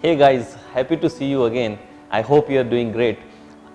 Hey guys, happy to see you again. I hope you are doing great.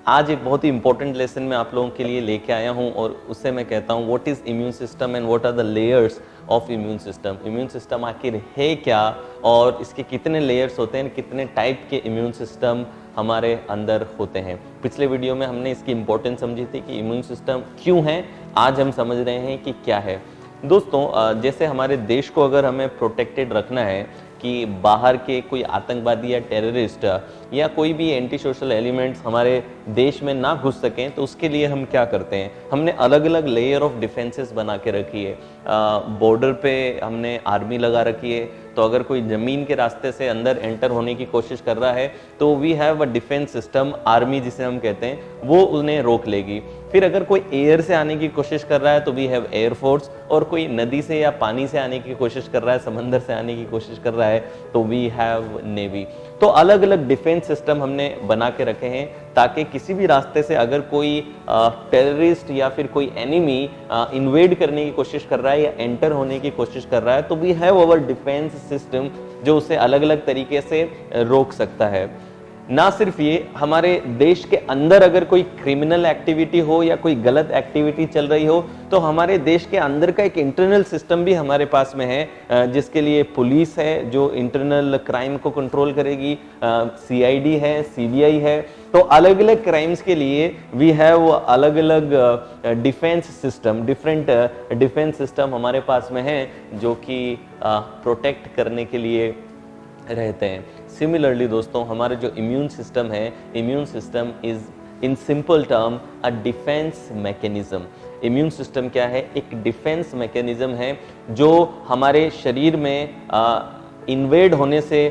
आज एक बहुत ही important lesson मैं आप लोगों के लिए लेके आया हूं और उससे मैं कहता हूं what is immune system and what are the layers of immune system. Immune system आखिर है क्या और इसके कितने लेयर्स होते हैं, कितने टाइप के इम्यून सिस्टम हमारे अंदर होते हैं। पिछले वीडियो में हमने इसकी इंपॉर्टेंस समझी थी कि इम्यून सिस्टम क्यों है, आज हम समझ रहे हैं कि क्या है। दोस्तों, जैसे हमारे देश को अगर हमें प्रोटेक्टेड रखना है कि बाहर के कोई आतंकवादी या टेररिस्ट या कोई भी एंटी सोशल एलिमेंट्स हमारे देश में ना घुस सकें, तो उसके लिए हम क्या करते हैं, हमने अलग अलग लेयर ऑफ डिफेंसेस बना के रखी है। बॉर्डर पे हमने आर्मी लगा रखी है, तो अगर कोई ज़मीन के रास्ते से अंदर एंटर होने की कोशिश कर रहा है तो we have a defence system, army जिसे हम कहते हैं, वो उन्हें रोक लेगी। फिर अगर कोई एयर से आने की कोशिश कर रहा है तो वी हैव एयर फोर्स, और कोई नदी से या पानी से आने की कोशिश कर रहा है, समंदर से आने की कोशिश कर रहा है तो वी हैव नेवी। तो अलग अलग डिफेंस सिस्टम हमने बना के रखे हैं ताकि किसी भी रास्ते से अगर कोई टेररिस्ट या फिर कोई एनिमी इन्वेड करने की कोशिश कर रहा है या एंटर होने की कोशिश कर रहा है तो we have our defence system जो उसे अलग अलग तरीके से रोक सकता है। ना सिर्फ ये, हमारे देश के अंदर अगर कोई क्रिमिनल एक्टिविटी हो या कोई गलत एक्टिविटी चल रही हो तो हमारे देश के अंदर का एक इंटरनल सिस्टम भी हमारे पास में है, जिसके लिए पुलिस है जो इंटरनल क्राइम को कंट्रोल करेगी, सीआईडी है, सीबीआई है। तो अलग अलग क्राइम्स के लिए वी हैव अलग अलग defence system, different defence system हमारे पास में है जो कि प्रोटेक्ट करने के लिए रहते हैं। सिमिलरली दोस्तों, हमारे जो इम्यून सिस्टम है, immune system is in simple term a defence mechanism. Immune system क्या है? एक डिफेंस मैकेनिज्म है जो हमारे शरीर में इन्वेड होने से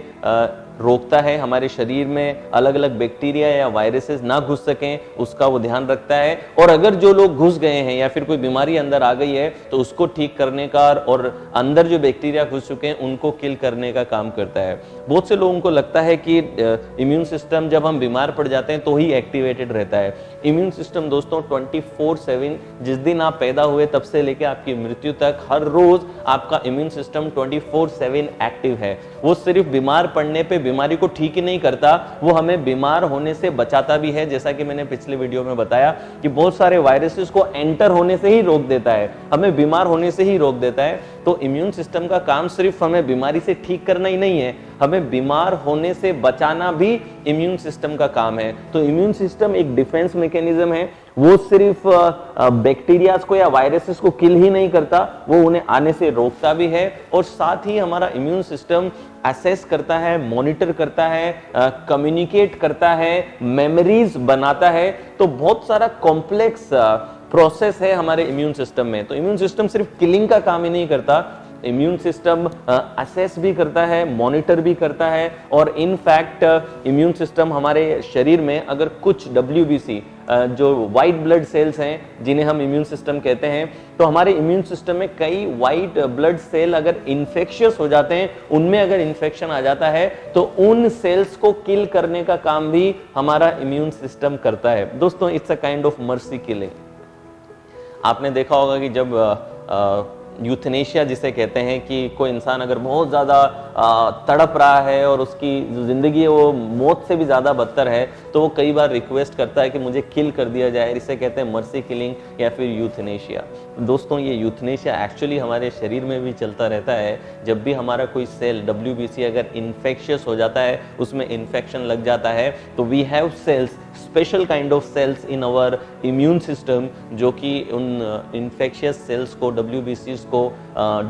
रोकता है, हमारे शरीर में अलग अलग बैक्टीरिया या वायरसेस ना घुस सकें उसका वो ध्यान रखता है। और अगर जो लोग घुस गए हैं या फिर कोई बीमारी अंदर आ गई है तो उसको ठीक करने का और अंदर जो बैक्टीरिया घुस चुके हैं उनको किल करने का काम करता है। बहुत से लोगों को लगता है कि इम्यून सिस्टम जब हम बीमार पड़ जाते हैं तो ही एक्टिवेटेड रहता है। इम्यून सिस्टम दोस्तों 24/7, जिस दिन आप पैदा हुए तब से लेकर आपकी मृत्यु तक, हर रोज आपका इम्यून सिस्टम 24/7 एक्टिव है। वो सिर्फ बीमार पड़ने पे बीमारी को ठीक ही नहीं करता, वो हमें बीमार होने से बचाता भी है। जैसा कि मैंने पिछले वीडियो में बताया कि बहुत सारे वायरसेस को एंटर होने से ही रोक देता है, हमें बीमार होने से ही रोक देता है। तो इम्यून सिस्टम का काम सिर्फ हमें बीमारी से ठीक करना ही नहीं है, हमें बीमार होने से बचाना भी इम्यून सिस्टम का काम है। तो इम्यून सिस्टम एक डिफेंस मैकेनिज्म है, वो सिर्फ बैक्टीरियाज को या वायरसेस को किल ही नहीं करता, वो उन्हें आने से रोकता भी है। और साथ ही हमारा इम्यून सिस्टम असेस करता है, मॉनिटर करता है, कम्युनिकेट करता है, मेमोरीज बनाता है। तो बहुत सारा कॉम्प्लेक्स प्रोसेस है हमारे इम्यून सिस्टम में। तो इम्यून सिस्टम सिर्फ किलिंग का काम ही नहीं करता, इम्यून सिस्टम असेस भी करता है, मॉनिटर भी करता है। और इन फैक्ट इम्यून सिस्टम हमारे शरीर में अगर कुछ WBC जो वाइट ब्लड सेल्स हैं जिन्हें हम इम्यून सिस्टम कहते हैं, तो हमारे इम्यून सिस्टम में कई वाइट ब्लड सेल अगर इन्फेक्शियस हो जाते हैं, उनमें अगर इन्फेक्शन आ जाता है तो उन सेल्स को किल करने का काम भी हमारा इम्यून सिस्टम करता है। दोस्तों, it's a kind of mercy killing. आपने देखा होगा कि जब यूथनेशिया जिसे कहते हैं कि कोई इंसान अगर बहुत ज़्यादा तड़प रहा है और उसकी जो ज़िंदगी है वो मौत से भी ज़्यादा बदतर है, तो वो कई बार रिक्वेस्ट करता है कि मुझे किल कर दिया जाए। इसे कहते हैं मर्सी किलिंग या फिर यूथनेशिया। दोस्तों, ये यूथनेशिया एक्चुअली हमारे शरीर में भी चलता रहता है। जब भी हमारा कोई सेल WBC अगर इन्फेक्शियस हो जाता है, उसमें इन्फेक्शन लग जाता है, तो we have cells, special kind of cells in our immune system जो कि उन इन्फेक्शियस सेल्स को, WBCs को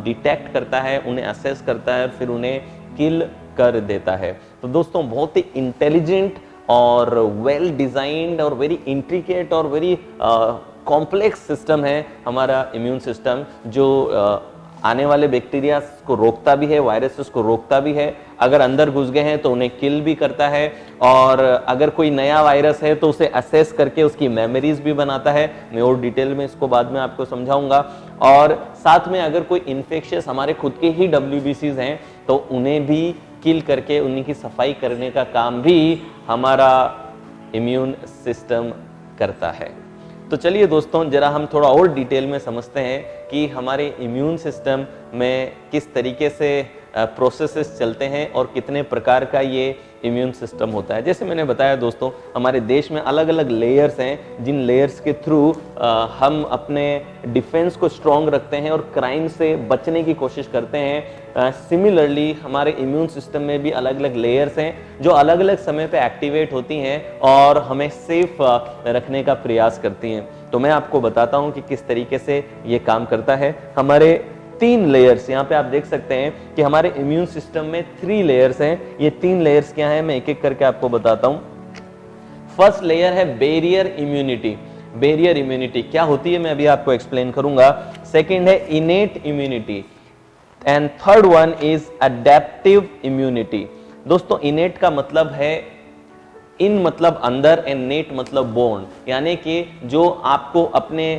डिटेक्ट करता है, उन्हें असेस करता है, फिर उन्हें किल कर देता है। तो दोस्तों, बहुत ही इंटेलिजेंट और वेल डिजाइंड और वेरी इंट्रिकेट और वेरी कॉम्प्लेक्स सिस्टम है हमारा इम्यून सिस्टम, जो आने वाले बैक्टीरिया को रोकता भी है, वायरसेस को रोकता भी है। अगर अंदर घुस गए हैं तो उन्हें किल भी करता है, और अगर कोई नया वायरस है तो उसे असेस करके उसकी मेमोरीज भी बनाता है। मैं और डिटेल में इसको बाद में आपको समझाऊंगा। और साथ में अगर कोई इन्फेक्शियस हमारे खुद के ही WBCs हैं तो उन्हें भी किल करके उन्हीं की सफाई करने का काम भी हमारा इम्यून सिस्टम करता है। तो चलिए दोस्तों, जरा हम थोड़ा और डिटेल में समझते हैं कि हमारे इम्यून सिस्टम में किस तरीके से प्रोसेसेस चलते हैं और कितने प्रकार का ये इम्यून सिस्टम होता है। जैसे मैंने बताया दोस्तों, हमारे देश में अलग अलग लेयर्स हैं, जिन लेयर्स के थ्रू हम अपने डिफेंस को स्ट्रॉन्ग रखते हैं और क्राइम से बचने की कोशिश करते हैं। सिमिलरली हमारे इम्यून सिस्टम में भी अलग अलग लेयर्स हैं जो अलग अलग समय पे एक्टिवेट होती हैं और हमें सेफ रखने का प्रयास करती हैं। तो मैं आपको बताता हूं कि किस तरीके से ये काम करता है। हमारे 3 लेयर्स, यहाँ पे आप देख सकते हैं कि हमारे इम्यून सिस्टम में 3 लेयर्स हैं। ये 3 लेयर्स क्या हैं, मैं एक एक करके आपको बताता हूं। फर्स्ट लेयर है बैरियर इम्यूनिटी। बैरियर इम्यूनिटी क्या होती है मैं अभी आपको एक्सप्लेन करूंगा। सेकेंड है innate immunity and third one is adaptive immunity. दोस्तों इनेट का मतलब है इन मतलब अंदर एंड नेट मतलब बोर्न, यानी कि जो आपको अपने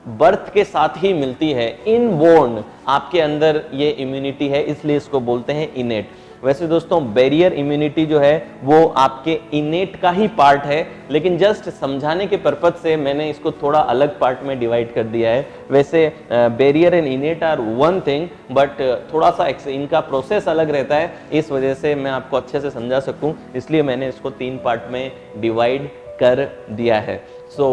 बर्थ के साथ ही मिलती है, इन बोर्न आपके अंदर ये इम्यूनिटी है, इसलिए इसको बोलते हैं इनेट। वैसे दोस्तों बैरियर इम्यूनिटी जो है वो आपके इनेट का ही पार्ट है, लेकिन जस्ट समझाने के पर्पज से मैंने इसको थोड़ा अलग पार्ट में डिवाइड कर दिया है। वैसे barrier and innate are one thing, but थोड़ा सा इनका प्रोसेस अलग रहता है, इस वजह से मैं आपको अच्छे से समझा सकूं, इसलिए मैंने इसको 3 पार्ट में डिवाइड कर दिया है। So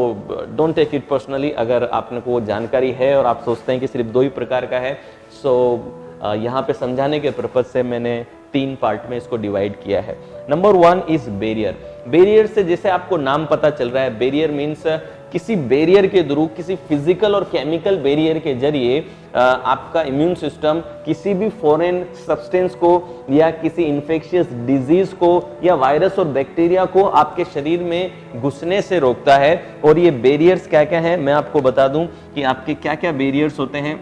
don't take it personally, अगर आपने को जानकारी है और आप सोचते हैं कि सिर्फ 2 ही प्रकार का है, सो यहाँ पे समझाने के पर्पज से मैंने 3 पार्ट में इसको डिवाइड किया है। Number 1 is barrier. बैरियर से जैसे आपको नाम पता चल रहा है, बैरियर मीन्स किसी बैरियर के थ्रू, किसी फिजिकल और केमिकल बैरियर के जरिए आपका इम्यून सिस्टम किसी भी फॉरेन सब्सटेंस को या किसी इंफेक्शियस डिजीज को या वायरस और बैक्टीरिया को आपके शरीर में घुसने से रोकता है। और ये बैरियर्स क्या क्या है मैं आपको बता दूं कि आपके क्या क्या बैरियर्स होते हैं।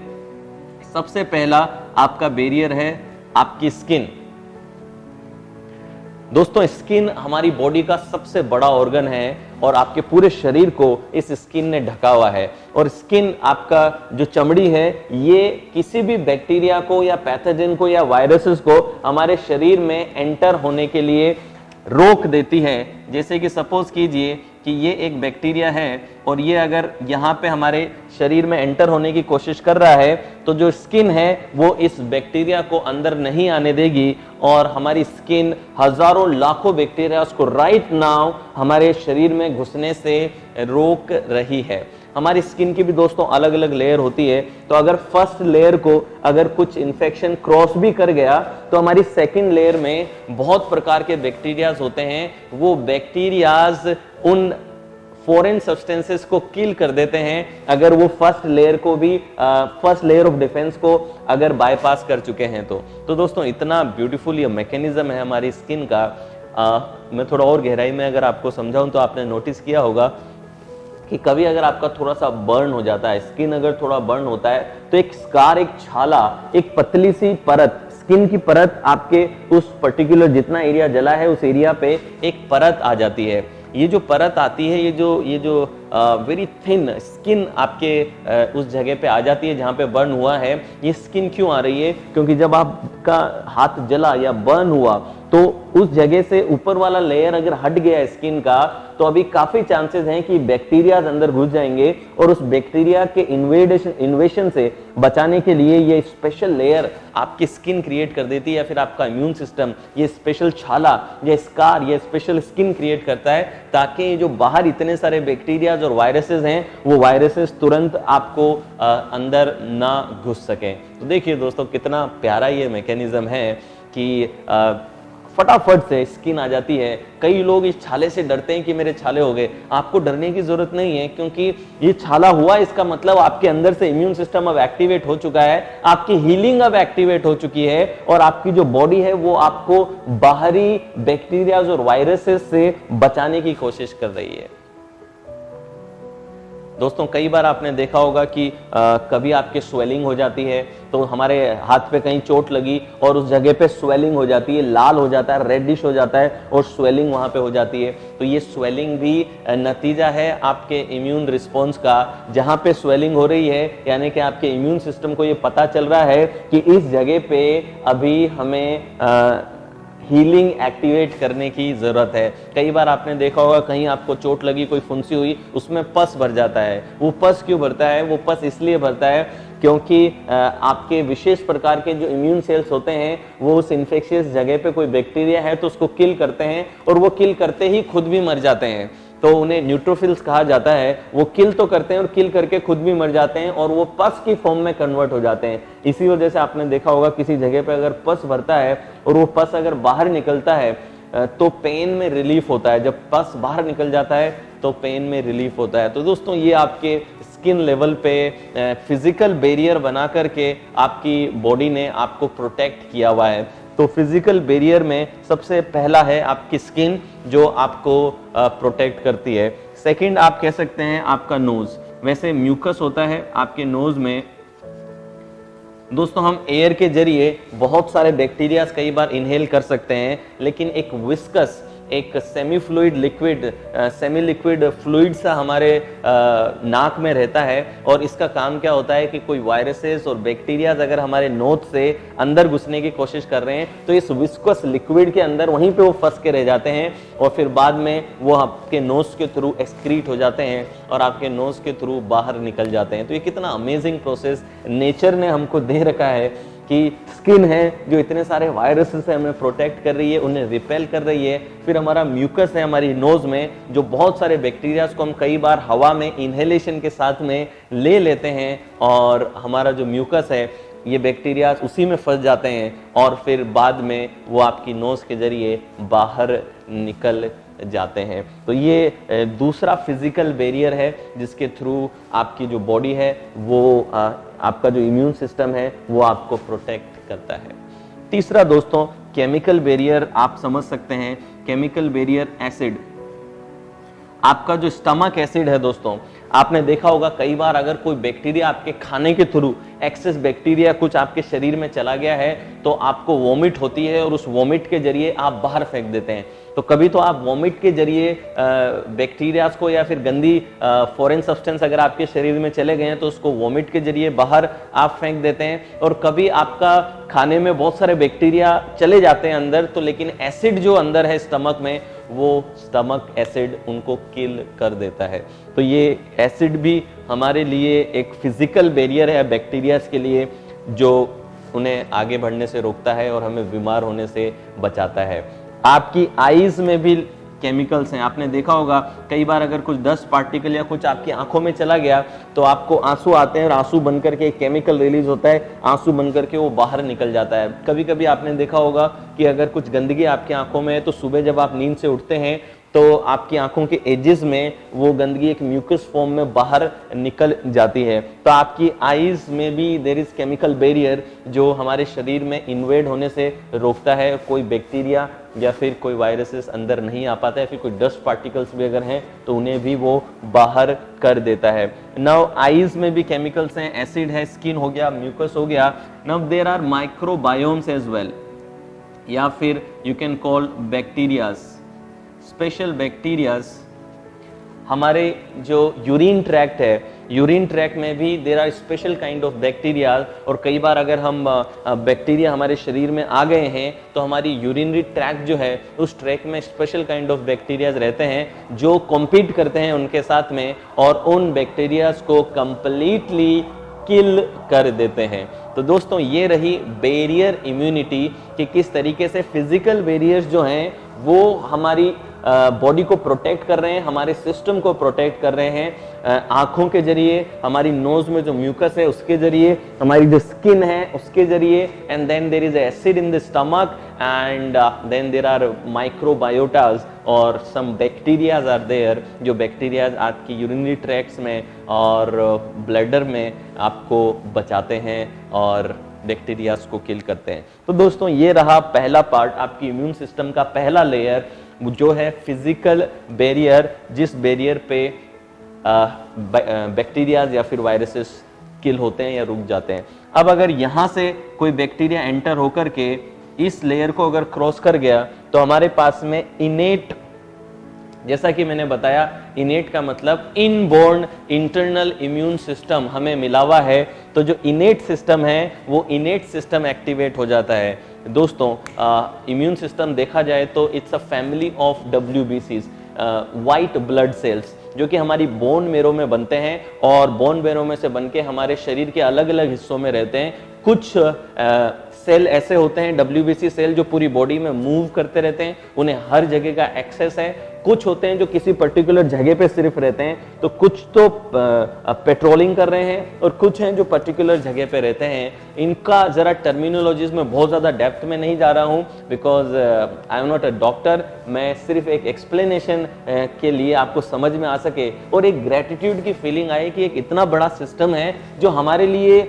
सबसे पहला आपका बैरियर है आपकी स्किन। दोस्तों स्किन हमारी बॉडी का सबसे बड़ा ऑर्गन है और आपके पूरे शरीर को इस स्किन ने ढका हुआ है। और स्किन आपका जो चमड़ी है ये किसी भी बैक्टीरिया को या पैथोजन को या वायरसेस को हमारे शरीर में एंटर होने के लिए रोक देती है। जैसे कि सपोज कीजिए कि ये एक बैक्टीरिया है और ये अगर यहाँ पे हमारे शरीर में एंटर होने की कोशिश कर रहा है, तो जो स्किन है वो इस बैक्टीरिया को अंदर नहीं आने देगी और हमारी स्किन हजारों लाखों बैक्टीरिया को राइट नाउ हमारे शरीर में घुसने से रोक रही है। हमारी स्किन की भी दोस्तों अलग अलग लेयर होती है, तो अगर फर्स्ट लेयर को अगर कुछ इन्फेक्शन क्रॉस भी कर गया तो हमारी सेकंड लेयर में बहुत प्रकार के बैक्टीरियाज होते हैं। वो बैक्टीरियाज उन फॉरेन सब्सटेंसेस को किल कर देते हैं अगर वो फर्स्ट लेयर को भी फर्स्ट लेयर ऑफ डिफेंस को अगर बाईपास कर चुके हैं। तो दोस्तों इतना ब्यूटीफुल ये मैकेनिज्म है हमारी स्किन का। मैं थोड़ा और गहराई में अगर आपको समझाऊं तो आपने नोटिस किया होगा कि कभी अगर आपका थोड़ा सा बर्न हो जाता है, स्किन अगर थोड़ा बर्न होता है, तो एक स्कार, एक छाला, एक पतली सी परत, स्किन की परत आपके उस पर्टिकुलर जितना एरिया जला है उस एरिया पे एक परत आ जाती है। ये जो परत आती है, ये जो वेरी थिन स्किन आपके उस जगह पे आ जाती है जहाँ पे बर्न हुआ है। ये स्किन क्यों आ रही है? क्योंकि जब आपका हाथ जला या बर्न हुआ तो उस जगह से ऊपर वाला लेयर अगर हट गया स्किन का, तो अभी काफी चांसेस हैं कि बैक्टीरिया अंदर घुस जाएंगे और उस बैक्टीरिया के इन्वेशन से बचाने के लिए ये स्पेशल लेयर आपकी स्किन क्रिएट कर देती है, या फिर आपका इम्यून सिस्टम ये स्पेशल छाला या स्कार या स्पेशल स्किन क्रिएट करता है ताकि जो बाहर इतने सारे बैक्टीरिया और वायरसेस हैं वो वायरसेस तुरंत आपको अंदर ना घुस सके। तो देखिए दोस्तों कितना प्यारा ये मैकेनिज्म है कि फटाफट से स्किन आ जाती है। कई लोग इस छाले से डरते हैं कि मेरे छाले हो गए। आपको डरने की जरूरत नहीं है, क्योंकि ये छाला हुआ इसका मतलब आपके अंदर से इम्यून सिस्टम अब एक्टिवेट हो चुका है, आपकी हीलिंग अब एक्टिवेट हो चुकी है और आपकी जो बॉडी है वो आपको बाहरी बैक्टीरिया और वायरसेस से बचाने की कोशिश कर रही है। दोस्तों कई बार आपने देखा होगा कि कभी आपके स्वेलिंग हो जाती है, तो हमारे हाथ पे कहीं चोट लगी और उस जगह पे स्वेलिंग हो जाती है, लाल हो जाता है, रेडिश हो जाता है और स्वेलिंग वहां पे हो जाती है। तो ये स्वेलिंग भी नतीजा है आपके इम्यून रिस्पॉन्स का। जहां पे स्वेलिंग हो रही है यानी कि आपके इम्यून सिस्टम को ये पता चल रहा है कि इस जगह पे अभी हमें हीलिंग एक्टिवेट करने की जरूरत है। कई बार आपने देखा होगा कहीं आपको चोट लगी, कोई फुंसी हुई, उसमें पस भर जाता है। वो पस क्यों भरता है? वो पस इसलिए भरता है क्योंकि आपके विशेष प्रकार के जो इम्यून सेल्स होते हैं वो उस इन्फेक्शियस जगह पे कोई बैक्टीरिया है तो उसको किल करते हैं, और वो किल करते ही खुद भी मर जाते हैं। तो उन्हें न्यूट्रोफिल्स कहा जाता है। वो किल तो करते हैं और किल करके खुद भी मर जाते हैं, और वो पस की फॉर्म में कन्वर्ट हो जाते हैं। इसी वजह से आपने देखा होगा किसी जगह पे अगर पस भरता है और वो पस अगर बाहर निकलता है तो पेन में रिलीफ होता है। जब पस बाहर निकल जाता है तो पेन में रिलीफ होता है। तो दोस्तों ये आपके स्किन लेवल पे फिजिकल बैरियर बना करके आपकी बॉडी ने आपको प्रोटेक्ट किया हुआ है। तो फिजिकल बैरियर में सबसे पहला है आपकी स्किन, जो आपको प्रोटेक्ट करती है। सेकंड आप कह सकते हैं आपका नोज। वैसे म्यूकस होता है आपके नोज में। दोस्तों हम एयर के जरिए बहुत सारे बैक्टीरियाज कई बार इनहेल कर सकते हैं, लेकिन एक विस्कस, एक semi fluid liquid, semi liquid fluid सा हमारे नाक में रहता है, और इसका काम क्या होता है कि कोई वायरसेस और बैक्टीरियाज अगर हमारे नोज से अंदर घुसने की कोशिश कर रहे हैं तो इस विस्कस लिक्विड के अंदर वहीं पे वो फंस के रह जाते हैं, और फिर बाद में वो आपके नोज के थ्रू एक्सक्रीट हो जाते हैं और आपके नोज के थ्रू बाहर निकल जाते हैं। तो ये कितना अमेजिंग प्रोसेस नेचर ने हमको दे रखा है कि स्किन है जो इतने सारे वायरसेस से हमें प्रोटेक्ट कर रही है, उन्हें रिपेल कर रही है। फिर हमारा म्यूकस है हमारी नोज में, जो बहुत सारे बैक्टीरियाज को हम कई बार हवा में इनहेलेशन के साथ में ले लेते हैं, और हमारा जो म्यूकस है ये बैक्टीरियाज उसी में फंस जाते हैं, और फिर बाद में वो आपकी नोज के जरिए बाहर निकल जाते हैं। तो ये दूसरा फिजिकल बैरियर है जिसके थ्रू आपकी जो बॉडी है वो आपका जो इम्यून सिस्टम है वो आपको प्रोटेक्ट करता है। तीसरा दोस्तों केमिकल बैरियर आप समझ सकते हैं। केमिकल बैरियर एसिड, आपका जो स्टमक एसिड है दोस्तों, आपने देखा होगा कई बार अगर कोई बैक्टीरिया आपके खाने के थ्रू, एक्सेस बैक्टीरिया कुछ आपके शरीर में चला गया है तो आपको वॉमिट होती है, और उस वॉमिट के जरिए आप बाहर फेंक देते हैं। तो कभी तो आप वॉमिट के जरिए बैक्टीरियाज को या फिर गंदी फॉरेन सब्सटेंस अगर आपके शरीर में चले गए हैं तो उसको वॉमिट के जरिए बाहर आप फेंक देते हैं, और कभी आपका खाने में बहुत सारे बैक्टीरिया चले जाते हैं अंदर, तो लेकिन एसिड जो अंदर है स्टमक में, वो स्टमक एसिड उनको किल कर देता है। तो ये एसिड भी हमारे लिए एक फिजिकल बैरियर है बैक्टीरियाज के लिए, जो उन्हें आगे बढ़ने से रोकता है और हमें बीमार होने से बचाता है। आपकी आईज में भी केमिकल्स हैं। आपने देखा होगा कई बार अगर कुछ डस्ट पार्टिकल या कुछ आपकी आंखों में चला गया तो आपको आंसू आते हैं, और आंसू बनकर के एक केमिकल रिलीज होता है, आंसू बनकर के वो बाहर निकल जाता है। कभी कभी आपने देखा होगा कि अगर कुछ गंदगी आपकी आंखों में है तो सुबह जब आप नींद से उठते हैं तो आपकी आंखों के एजेस में वो गंदगी एक म्यूकस फॉर्म में बाहर निकल जाती है। तो आपकी आईज में भी देयर इज केमिकल बैरियर जो हमारे शरीर में इन्वेड होने से रोकता है। कोई बैक्टीरिया या फिर कोई वायरसेस अंदर नहीं आ पाता है, फिर कोई डस्ट पार्टिकल्स भी अगर हैं तो उन्हें भी वो बाहर कर देता है। नाउ आईज में भी केमिकल्स हैं, एसिड है, स्किन हो गया, म्यूकस हो गया। Now there are microbiomes as well, या फिर you can call bacterias, special bacterias. हमारे जो यूरिन ट्रैक्ट है, यूरिन ट्रैक्ट में भी there are special kind of bacteria, और कई बार अगर हम बैक्टीरिया हमारे शरीर में आ गए हैं तो हमारी यूरिनरी ट्रैक्ट जो है उस ट्रैक्ट में स्पेशल काइंड ऑफ बैक्टीरियाज रहते हैं जो कॉम्पीट करते हैं उनके साथ में, और उन बैक्टीरियाज को कंप्लीटली किल कर देते हैं। तो दोस्तों ये रही बैरियर इम्यूनिटी कि किस तरीके से फिजिकल बैरियर्स जो हैं वो हमारी बॉडी को प्रोटेक्ट कर रहे हैं, हमारे सिस्टम को प्रोटेक्ट कर रहे हैं, आंखों के जरिए, हमारी नोज में जो म्यूकस है उसके जरिए, हमारी जो स्किन है उसके जरिए, and then there is acid in the stomach, and then there are microbiotas और सम बैक्टीरियाज आर देयर, जो बैक्टीरियाज आपकी यूरिनरी ट्रैक्ट्स में और ब्लैडर में आपको बचाते हैं और बैक्टीरियाज को किल करते हैं। तो दोस्तों ये रहा पहला पार्ट, आपकी इम्यून सिस्टम का पहला लेयर जो है फिजिकल बैरियर, जिस बैरियर पे बैक्टीरियाज या फिर वायरसेस किल होते हैं या रुक जाते हैं। अब अगर यहाँ से कोई बैक्टीरिया एंटर होकर के इस लेयर को अगर क्रॉस कर गया तो हमारे पास में इनेट, जैसा कि मैंने बताया इनेट का मतलब इनबोर्न इंटरनल इम्यून सिस्टम हमें मिला हुआ है। तो जो इनेट सिस्टम है वो इनेट सिस्टम एक्टिवेट हो जाता है। दोस्तों इम्यून सिस्टम देखा जाए तो it's a family of WBCs, white blood cells. जो कि हमारी बोन मेरो में बनते हैं और बोन मेरो में से बनके हमारे शरीर के अलग अलग हिस्सों में रहते हैं। कुछ सेल ऐसे होते हैं WBC सेल जो पूरी बॉडी में मूव करते रहते हैं, उन्हें हर जगह का एक्सेस है। कुछ होते हैं जो किसी पर्टिकुलर जगह पे सिर्फ रहते हैं, तो कुछ तो पेट्रोलिंग कर रहे हैं और कुछ हैं जो पर्टिकुलर जगह पे रहते हैं। इनका जरा टर्मिनोलॉजीज में बहुत ज्यादा डेप्थ में नहीं जा रहा हूं because I am not a doctor. मैं सिर्फ एक एक्सप्लेनेशन के लिए आपको समझ में आ सके और एक ग्रेटिट्यूड की फीलिंग आए कि एक इतना बड़ा सिस्टम है जो हमारे लिए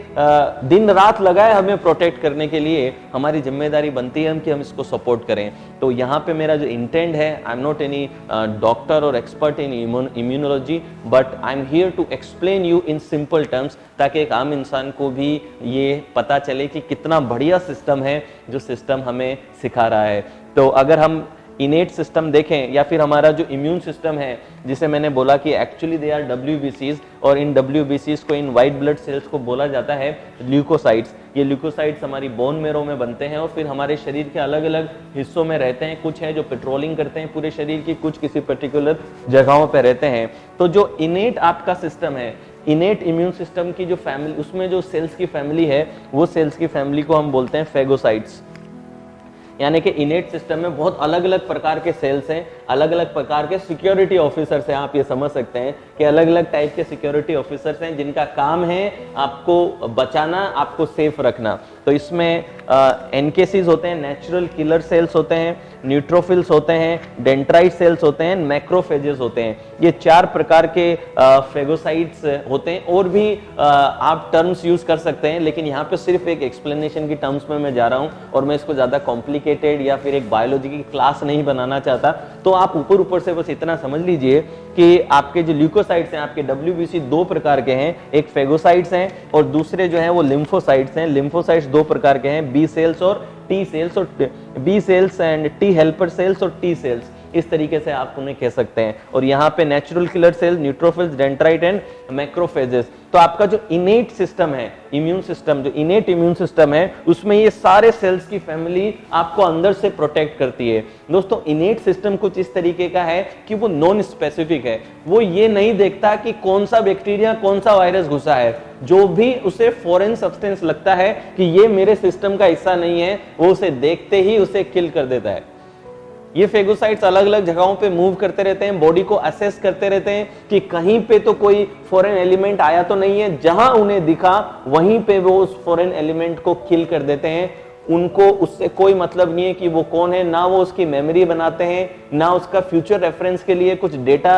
दिन रात लगा है हमें प्रोटेक्ट करने के लिए। हमारी जिम्मेदारी बनती है कि हम इसको सपोर्ट करें। तो यहाँ पे मेरा जो इंटेंट है, I am not any doctor और expert in immunology, but I am here to explain you in simple terms, ताकि एक आम इंसान को भी ये पता चले कि कितना बढ़िया सिस्टम है जो सिस्टम हमें सिखा रहा है। तो अगर हम इनेट सिस्टम देखें या फिर हमारा जो इम्यून सिस्टम है, जिसे मैंने बोला कि एक्चुअली दे आर WBCs, और इन WBCs को, इन वाइट ब्लड सेल्स को बोला जाता है ल्यूकोसाइट्स। ये ल्यूकोसाइट्स हमारी बोन मेरो में बनते हैं और फिर हमारे शरीर के अलग अलग हिस्सों में रहते हैं। कुछ है जो पेट्रोलिंग करते हैं पूरे शरीर की, कुछ किसी पर्टिकुलर जगहों पर रहते हैं। तो जो इनेट आपका सिस्टम है, इनेट इम्यून सिस्टम की जो फैमिली, उसमें जो सेल्स की फैमिली है, वो सेल्स की फैमिली को हम बोलते हैं फेगोसाइट्स। यानी कि इनेट सिस्टम में बहुत अलग अलग प्रकार के सेल्स हैं, अलग अलग प्रकार के सिक्योरिटी ऑफिसर्स हैं। आप ये समझ सकते हैं कि अलग अलग टाइप के सिक्योरिटी ऑफिसर्स हैं जिनका काम है आपको बचाना, आपको सेफ रखना। तो इसमें एनकेसीज होते हैं, नेचुरल किलर सेल्स होते हैं, न्यूट्रोफिल्स होते हैं, डेंड्राइट सेल्स होते हैं, मैक्रोफेजेस होते हैं। ये 4 प्रकार के फेगोसाइट्स होते हैं। और भी आप टर्म्स यूज कर सकते हैं, लेकिन यहाँ पे सिर्फ एक एक्सप्लेनेशन की टर्म्स में मैं जा रहा हूँ और मैं इसको ज्यादा कॉम्प्लिकेटेड या फिर एक बायोलॉजी की क्लास नहीं बनाना चाहता। तो आप ऊपर ऊपर से बस इतना समझ लीजिए कि आपके जो ल्यूकोसाइट्स हैं, आपके WBC 2 प्रकार के हैं, एक फेगोसाइट्स हैं और दूसरे जो हैं वो लिम्फोसाइट्स हैं। लिम्फोसाइट्स 2 प्रकार के हैं, बी सेल्स और टी सेल्स, और B cells and T helper cells और टी सेल्स, इस तरीके से आप उन्हें कह सकते हैं। और यहाँ पे natural killer cells, neutrophils, dendrite and macrophages. तो आपका जो इनेट सिस्टम है, इम्यून सिस्टम, जो इनेट इम्यून सिस्टम है, उसमें ये सारे सेल्स की फैमिली आपको अंदर से प्रोटेक्ट करती है। दोस्तों, इनेट सिस्टम कुछ इस तरीके का है कि वो नॉन स्पेसिफिक है। वो ये नहीं देखता कि कौन सा बैक्टीरिया, कौन सा वायरस घुसा है। जो भी उसे फॉरेन सब्सटेंस लगता है कि ये मेरे सिस्टम का हिस्सा नहीं है, वो उसे देखते ही उसे किल कर देता है। ये फेगोसाइट्स अलग अलग जगहों पे मूव करते रहते हैं, बॉडी को असेस करते रहते हैं कि कहीं पे तो कोई फॉरेन एलिमेंट आया तो नहीं है। जहां उन्हें दिखा वहीं पे वो उस फॉरेन एलिमेंट को किल कर देते हैं। उनको उससे कोई मतलब नहीं है कि वो कौन है, ना वो उसकी मेमोरी बनाते हैं, ना उसका फ्यूचर रेफरेंस के लिए कुछ डेटा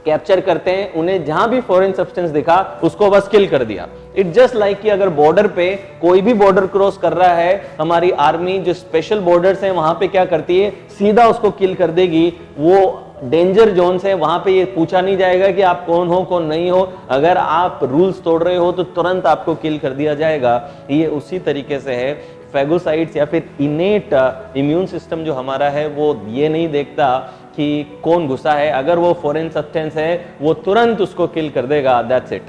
कैप्चर करते हैं। उन्हें जहां भी फॉरेन सब्सटेंस दिखा उसको बस किल कर दिया। इट जस्ट लाइक कि अगर बॉर्डर पे कोई भी बॉर्डर क्रॉस कर रहा है, हमारी आर्मी जो स्पेशल बॉर्डर्स हैं वहां पे क्या करती है, सीधा उसको किल कर देगी। वो डेंजर जोन है, वहां पे ये पूछा नहीं जाएगा कि आप कौन हो कौन नहीं हो। अगर आप रूल्स तोड़ रहे हो तो तुरंत आपको किल कर दिया जाएगा। ये उसी तरीके से है फेगोसाइट्स या फिर इनेट इम्यून सिस्टम जो हमारा है, वो ये नहीं देखता कि कौन घुसा है। अगर वो फॉरेन सब्सटेंस है, वो तुरंत उसको किल कर देगा, दैट्स इट।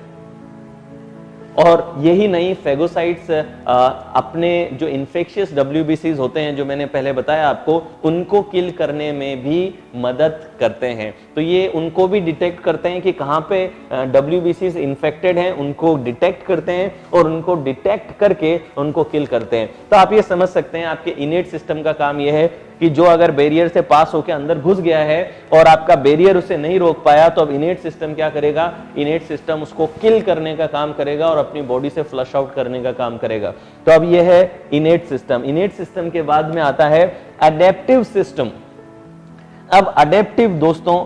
और यही नहीं, फेगोसाइट्स अपने जो इन्फेक्शियस WBCs होते हैं, जो मैंने पहले बताया आपको, उनको किल करने में भी मदद करते हैं। तो ये उनको भी डिटेक्ट करते हैं कि कहाँ पे WBCs इन्फेक्टेड हैं, उनको डिटेक्ट करते हैं और उनको डिटेक्ट करके उनको किल करते हैं। तो आप ये समझ सकते हैं आपके इनेट सिस्टम का काम यह है कि जो अगर बैरियर से पास होकर अंदर घुस गया है और आपका बैरियर उसे नहीं रोक पाया, तो अब इनेट सिस्टम क्या करेगा, इनेट सिस्टम उसको किल करने का काम करेगा और अपनी बॉडी से फ्लश आउट करने का काम करेगा। तो अब यह है इनेट सिस्टम। इनेट सिस्टम के बाद में आता है अडेप्टिव सिस्टम। अब अडेप्टिव दोस्तों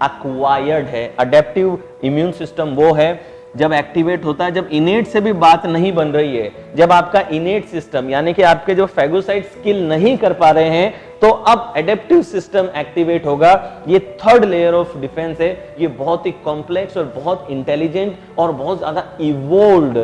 एक्वायर्ड है। अडेप्टिव इम्यून सिस्टम वो है जब एक्टिवेट होता है, जब इनेट से भी बात नहीं बन रही है, जब आपका इनेट सिस्टम यानी कि आपके जो फेगोसाइट्स किल नहीं कर पा रहे हैं, तो अब एडेप्टिव सिस्टम एक्टिवेट होगा। ये थर्ड लेयर ऑफ डिफेंस है। ये बहुत ही कॉम्प्लेक्स और बहुत इंटेलिजेंट और बहुत ज्यादा इवोल्व्ड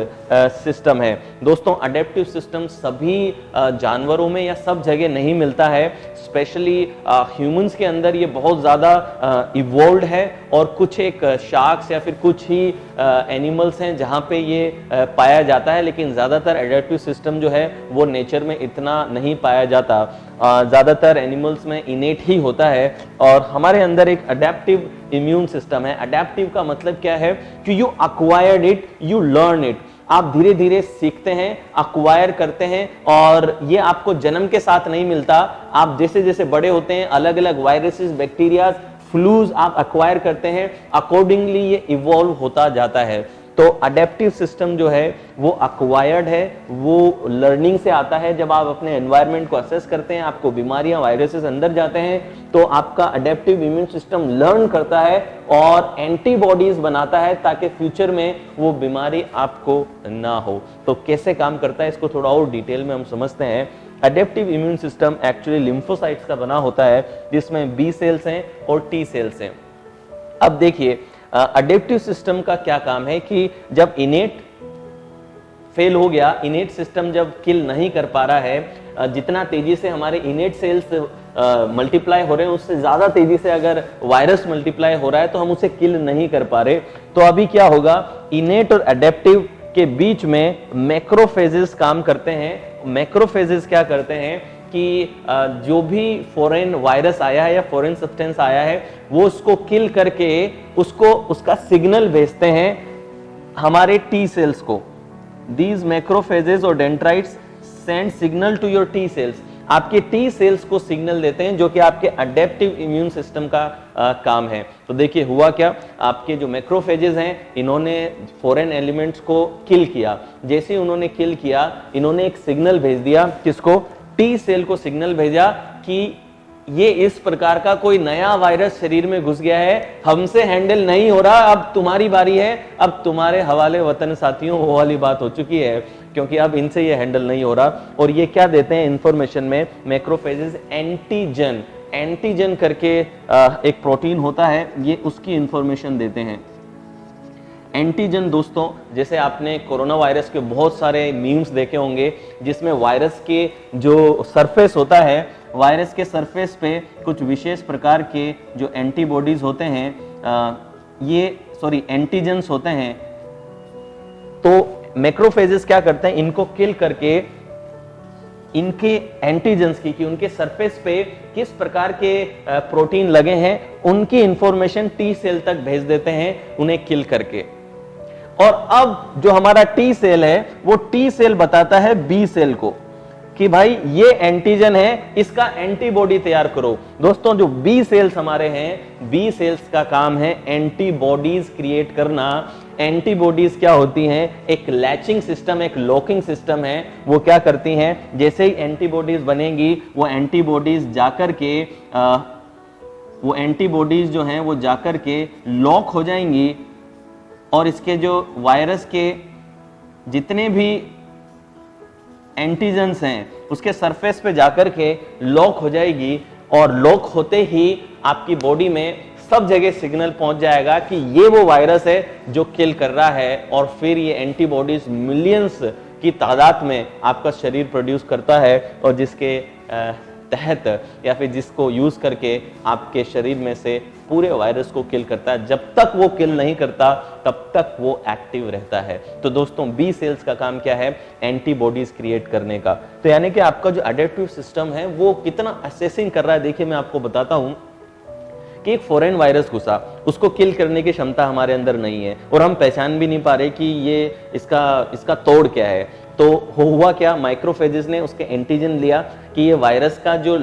सिस्टम है। दोस्तों, एडेप्टिव सिस्टम सभी जानवरों में या सब जगह नहीं मिलता है। स्पेशली ह्यूमंस के अंदर ये बहुत ज्यादा इवोल्व्ड है और कुछ एक शार्क्स या फिर कुछ ही एनिमल्स हैं जहां पे ये पाया जाता है, लेकिन ज्यादातर एडेप्टिव सिस्टम जो है वो नेचर में इतना नहीं पाया जाता। ज्यादातर ज़्यादातर एनिमल्स में इनेट ही होता है, और हमारे अंदर एक अडेप्टिव इम्यून सिस्टम है। अडेप्टिव का मतलब क्या है कि you acquired it, you learn it. आप धीरे धीरे सीखते हैं, अक्वायर करते हैं, और ये आपको जन्म के साथ नहीं मिलता। आप जैसे जैसे बड़े होते हैं अलग अलग वायरसेस, बैक्टीरिया, फ्लूज आप अक्वायर करते हैं, अकॉर्डिंगली ये इवॉल्व होता जाता है। तो अडेप्टिव सिस्टम जो है वो अक्वायर्ड है, वो लर्निंग से आता है। जब आप अपने एनवायरनमेंट को असेस करते हैं, आपको बीमारियां, वायरसेस अंदर जाते हैं, तो आपका अडेप्टिव इम्यून सिस्टम लर्न करता है और एंटीबॉडीज बनाता है ताकि फ्यूचर में वो बीमारी आपको ना हो। तो कैसे काम करता है इसको थोड़ा और डिटेल में हम समझते हैं। Adaptive immune system actually lymphocytes का बना होता है, जिसमें बी सेल्स हैं और टी सेल्स हैं। अब देखिए अडेप्टिव सिस्टम का क्या काम है कि जब इनेट फेल हो गया, इनेट सिस्टम जब किल नहीं कर पा रहा है, जितना तेजी से हमारे इनेट सेल्स मल्टीप्लाई हो रहे हैं उससे ज्यादा तेजी से अगर वायरस मल्टीप्लाई हो रहा है तो हम उसे किल नहीं कर पा रहे। तो अभी क्या होगा, इनेट और अडेप्टिव के बीच में मैक्रोफेजेस काम करते हैं। मैक्रोफेजेस क्या करते हैं कि जो भी फॉरेन वायरस आया है या फॉरेन सब्सटेंस आया है वो उसको किल करके उसको उसका सिग्नल भेजते हैं हमारे टी सेल्स को। These macrophages और dendrites send signal to your T cells. आपके टी सेल्स को सिग्नल देते हैं, जो कि आपके अडेप्टिव इम्यून सिस्टम का काम है। तो देखिए हुआ क्या, आपके जो मैक्रोफेजेस हैं इन्होंने फॉरेन एलिमेंट्स को किल किया। जैसे ही उन्होंने किल किया, इन्होंने एक सिग्नल भेज दिया, किसको, टी सेल को सिग्नल भेजा कि ये इस प्रकार का कोई नया वायरस शरीर में घुस गया है, हमसे हैंडल नहीं हो रहा, अब तुम्हारी बारी है, अब तुम्हारे हवाले वतन साथियों, वो वाली बात हो चुकी है, क्योंकि अब इनसे ये हैंडल नहीं हो रहा। और ये क्या देते हैं इंफॉर्मेशन में, मैक्रोफेजेस एंटीजन, एंटीजन करके एक प्रोटीन होता है, ये उसकी इंफॉर्मेशन देते हैं। एंटीजन दोस्तों, जैसे आपने कोरोना वायरस के बहुत सारे मीम्स देखे होंगे जिसमें वायरस के जो सरफेस होता है, वायरस के सरफेस पे कुछ विशेष प्रकार के जो एंटीबॉडीज होते हैं, एंटीजेंस होते हैं। तो मैक्रोफेजेस क्या करते हैं, इनको किल करके इनके एंटीजेंस की, कि उनके सरफेस पे किस प्रकार के प्रोटीन लगे हैं, उनकी इंफॉर्मेशन टी सेल तक भेज देते हैं उन्हें किल करके। और अब जो हमारा टी सेल है वो टी सेल बताता है बी सेल को कि भाई ये एंटीजन है, इसका एंटीबॉडी तैयार करो। दोस्तों जो बी सेल्स हमारे हैं, बी सेल्स का काम है एंटीबॉडीज क्रिएट करना। एंटीबॉडीज क्या होती हैं, एक लैचिंग सिस्टम, एक लॉकिंग सिस्टम है। वो क्या करती हैं, जैसे ही एंटीबॉडीज बनेंगी वो एंटीबॉडीज जाकर के वो एंटीबॉडीज जो हैं वो जाकर के लॉक हो जाएंगी, और इसके जो वायरस के जितने भी एंटीजेंस हैं उसके सरफेस पे जाकर के लॉक हो जाएगी। और लॉक होते ही आपकी बॉडी में सब जगह सिग्नल पहुंच जाएगा कि ये वो वायरस है जो किल कर रहा है। और फिर ये एंटीबॉडीज मिलियंस की तादाद में आपका शरीर प्रोड्यूस करता है, और जिसके तहत या फिर जिसको यूज करके आपके शरीर में से पूरे वायरस को किल करता है। जब तक वो किल नहीं करता तब तक वो एक्टिव रहता है। तो दोस्तों बी सेल्स का काम क्या है, एंटीबॉडीज क्रिएट करने का। तो यानी कि आपका जो अडेप्टिव सिस्टम है वो कितना असेसिंग कर रहा है। देखिए मैं आपको बताता हूं कि एक फॉरेन वायरस घुसा, उसको किल करने की क्षमता हमारे अंदर नहीं है, और हम पहचान भी नहीं पा रहे कि ये इसका तोड़ क्या है। तो हुआ क्या, माइक्रोफेजेस ने उसके एंटीजन लिया कि ये वायरस का जो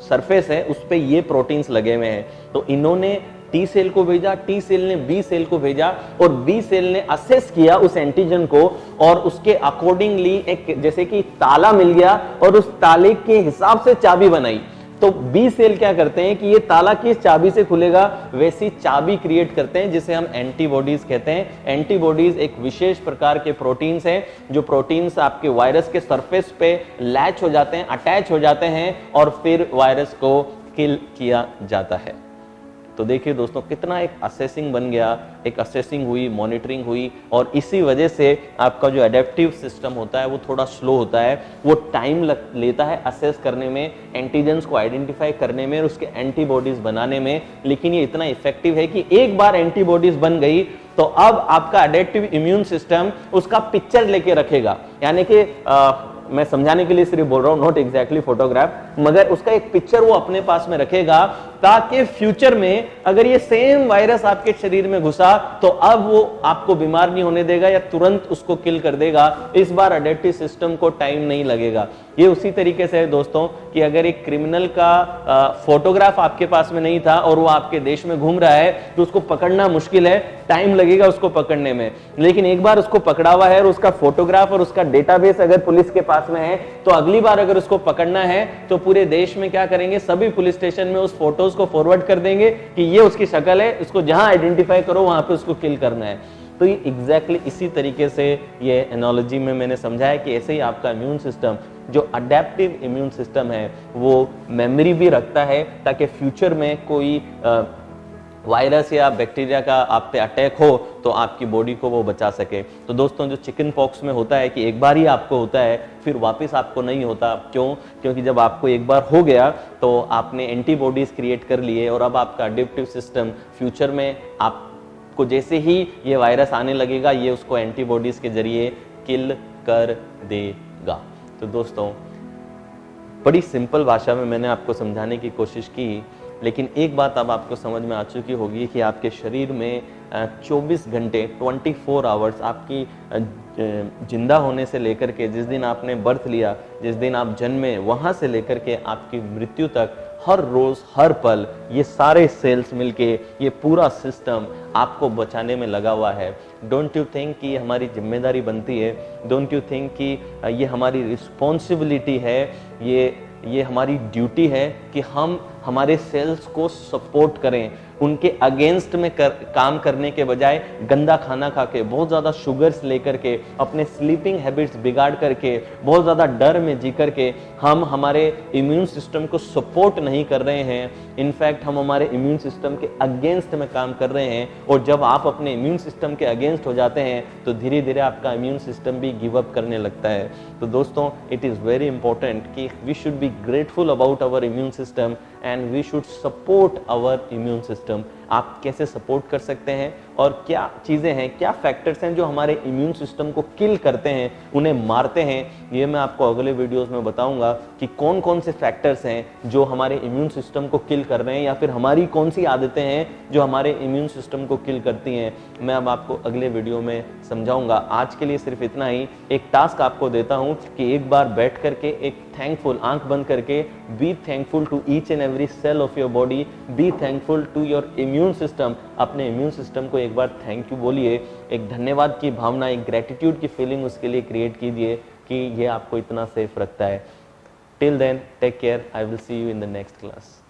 सरफेस है उस पे ये प्रोटीन्स लगे हुए हैं। तो इन्होंने टी सेल को भेजा, टी सेल ने बी सेल को भेजा, और बी सेल ने असेस किया उस एंटीजन को, और उसके अकॉर्डिंगली एक जैसे कि ताला मिल गया, और उस ताले के हिसाब से चाबी बनाई। तो बी सेल क्या करते हैं कि ये ताला किस चाबी से खुलेगा वैसी चाबी क्रिएट करते हैं, जिसे हम एंटीबॉडीज कहते हैं। एंटीबॉडीज एक विशेष प्रकार के प्रोटीन्स हैं, जो प्रोटीन्स आपके वायरस के सरफेस पे लैच हो जाते हैं, अटैच हो जाते हैं, और फिर वायरस को किल किया जाता है। तो देखिए दोस्तों कितना एक असेसिंग बन गया, एक असेसिंग हुई, मॉनिटरिंग हुई, और इसी वजह से आपका जो एडेप्टिव सिस्टम होता है वो थोड़ा स्लो होता है, वो टाइम लेता है असेस करने में, एंटीजेंस को आइडेंटिफाई करने में और उसके एंटीबॉडीज बनाने में। लेकिन ये इतना इफेक्टिव है कि एक बार एंटीबॉडीज बन गई तो अब आपका एडेप्टिव इम्यून सिस्टम उसका पिक्चर लेके रखेगा। यानी कि मैं समझाने के लिए सिर्फ बोल रहा हूं, नॉट एग्जैक्टली फोटोग्राफ, मगर उसका एक पिक्चर वो अपने पास में रखेगा ताकि फ्यूचर में अगर ये सेम वायरस आपके शरीर में घुसा तो अब वो आपको बीमार नहीं होने देगा या तुरंत उसको किल कर देगा। इस बार अडेप्टिव सिस्टम को टाइम नहीं लगेगा। ये उसी तरीके से है दोस्तों कि अगर एक क्रिमिनल का फोटोग्राफ आपके पास में नहीं था और वो आपके देश में घूम रहा है तो उसको पकड़ना मुश्किल है, टाइम लगेगा उसको पकड़ने में। लेकिन एक बार उसको पकड़ा हुआ है और उसका फोटोग्राफ और उसका डेटाबेस अगर पुलिस के पास में है तो अगली बार अगर उसको पकड़ना है तो पूरे देश में क्या करेंगे, सभी पुलिस स्टेशन में उस फोटोज को फॉरवर्ड कर देंगे कि ये उसकी शक्ल है, उसको जहां आइडेंटिफाई करो वहां पे उसको किल करना है। तो ये एग्जैक्टली इसी तरीके से ये एनालॉजी में मैंने समझाया कि ऐसे ही आपका इम्यून सिस्टम जो अडेप्टिव इम्यून सिस्टम है वो मेमोरी भी रखता है ताकि फ्यूचर में कोई वायरस या बैक्टीरिया का आप पे अटैक हो तो आपकी बॉडी को वो बचा सके। तो दोस्तों जो चिकन पॉक्स में होता है कि एक बार ही आपको होता है फिर वापस आपको नहीं होता। क्यों? क्योंकि जब आपको एक बार हो गया तो आपने एंटीबॉडीज क्रिएट कर लिए और अब आपका अडेप्टिव सिस्टम फ्यूचर में आपको जैसे ही ये वायरस आने लगेगा ये उसको एंटीबॉडीज के जरिए किल कर देगा। तो दोस्तों बड़ी सिंपल भाषा में मैंने आपको समझाने की कोशिश की, लेकिन एक बात अब आपको समझ में आ चुकी होगी कि आपके शरीर में 24 घंटे 24 आवर्स आपकी जिंदा होने से लेकर के जिस दिन आपने बर्थ लिया, जिस दिन आप जन्मे, वहां से लेकर के आपकी मृत्यु तक हर रोज हर पल ये सारे सेल्स मिलके ये पूरा सिस्टम आपको बचाने में लगा हुआ है। डोंट यू थिंक कि ये हमारी जिम्मेदारी बनती है? डोंट यू थिंक कि ये हमारी रिस्पॉन्सिबिलिटी है, ये हमारी ड्यूटी है कि हम हमारे सेल्स को सपोर्ट करें, उनके अगेंस्ट में काम करने के बजाय गंदा खाना खा के, बहुत ज़्यादा शुगर्स लेकर के, अपने स्लीपिंग हैबिट्स बिगाड़ करके, बहुत ज़्यादा डर में जी करके हम हमारे इम्यून सिस्टम को सपोर्ट नहीं कर रहे हैं। इनफैक्ट हम हमारे इम्यून सिस्टम के अगेंस्ट में काम कर रहे हैं। और जब आप अपने इम्यून सिस्टम के अगेंस्ट हो जाते हैं तो धीरे धीरे आपका इम्यून सिस्टम भी गिव अप करने लगता है। तो दोस्तों इट इज़ वेरी इंपॉर्टेंट कि we should be grateful about our immune system and we should support our immune system. आप कैसे सपोर्ट कर सकते हैं और क्या चीज़ें हैं, क्या फैक्टर्स हैं जो हमारे इम्यून सिस्टम को किल करते हैं, उन्हें मारते हैं, ये मैं आपको अगले वीडियोस में बताऊंगा कि कौन कौन से फैक्टर्स हैं जो हमारे इम्यून सिस्टम को किल कर रहे हैं या फिर हमारी कौन सी आदतें हैं जो हमारे इम्यून सिस्टम को किल करती हैं। मैं अब आपको अगले वीडियो में समझाऊंगा। आज के लिए सिर्फ इतना ही। एक टास्क आपको देता हूं कि एक बार बैठ करके एक थैंकफुल, आंख बंद करके, be thankful to each and every cell of your body, be thankful to your immune system. अपने इम्यून सिस्टम को एक बार थैंक यू बोलिए, एक धन्यवाद की भावना, एक ग्रेटिट्यूड की फीलिंग उसके लिए क्रिएट कीजिए कि ये आपको इतना सेफ रखता है। Till then take care, I will see you in the next class.